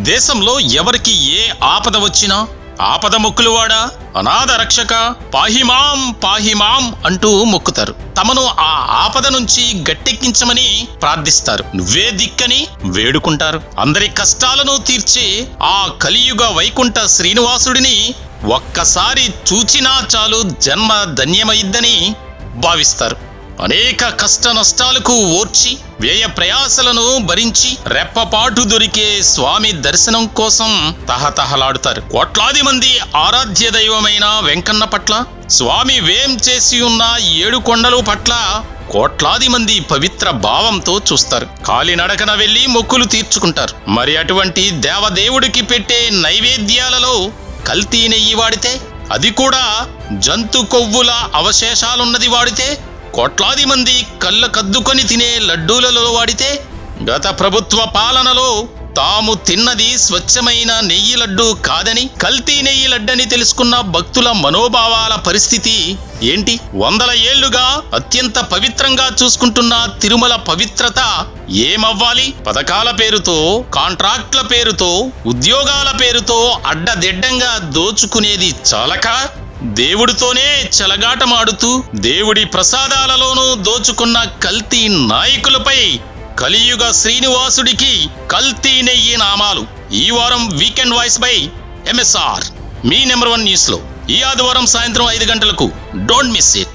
దేశంలో ఎవరికి ఏ ఆపద వచ్చినా ఆపద మొక్కులువాడా, అనాథ రక్షక, పాహిమాం పాహిమాం అంటూ మొక్కుతారు. తమను ఆ ఆపద నుంచి గట్టెక్కించమని ప్రార్థిస్తారు. నువ్వే దిక్కని వేడుకుంటారు. అందరి కష్టాలను తీర్చే ఆ కలియుగ వైకుంఠ శ్రీనివాసుడిని ఒక్కసారి చూచినా చాలు జన్మ ధన్యమైద్దని భావిస్తారు. అనేక కష్ట నష్టాలకు ఓర్చి వ్యయ ప్రయాసలను భరించి రెప్పపాటు దొరికే స్వామి దర్శనం కోసం తహతహలాడుతారు. కోట్లాది మంది ఆరాధ్య దైవమైన వెంకన్న పట్ల, స్వామి వేం చేసి ఉన్న 7 కొండలు పట్ల కోట్లాది మంది పవిత్ర భావంతో చూస్తారు. కాలినడకన వెళ్లి మొక్కులు తీర్చుకుంటారు. మరి అటువంటి దేవదేవుడికి పెట్టే నైవేద్యాలలో కల్తీ నెయ్యి వాడితే, అది కూడా జంతు కొవ్వుల అవశేషాలున్నది వాడితే, కోట్లాది మంది కళ్ళ కద్దుకొని తినే లడ్డూలలో వాడితే, గత ప్రభుత్వ పాలనలో తాము తిన్నది స్వచ్ఛమైన నెయ్యి లడ్డు కాదని కల్తీ నెయ్యి లడ్డని తెలుసుకున్న భక్తుల మనోభావాల పరిస్థితి ఏంటి? 100 ఏళ్లుగా అత్యంత పవిత్రంగా చూసుకుంటున్న తిరుమల పవిత్రత ఏమవ్వాలి? పథకాల పేరుతో, కాంట్రాక్ట్ల పేరుతో, ఉద్యోగాల పేరుతో అడ్డదిడ్డంగా దోచుకునేది చాలక దేవుడితోనే చెలగాటమాడుతూ దేవుడి ప్రసాదాలలోనూ దోచుకున్న కల్తీ నాయకులపై కలియుగ శ్రీనివాసుడికి కల్తీ నెయ్యి నామాలు. ఈ వారం weekend voice by MSR me number 1 news లో ఈ ఆదివారం సాయంత్రం 5 గంటలకు. Don't miss it.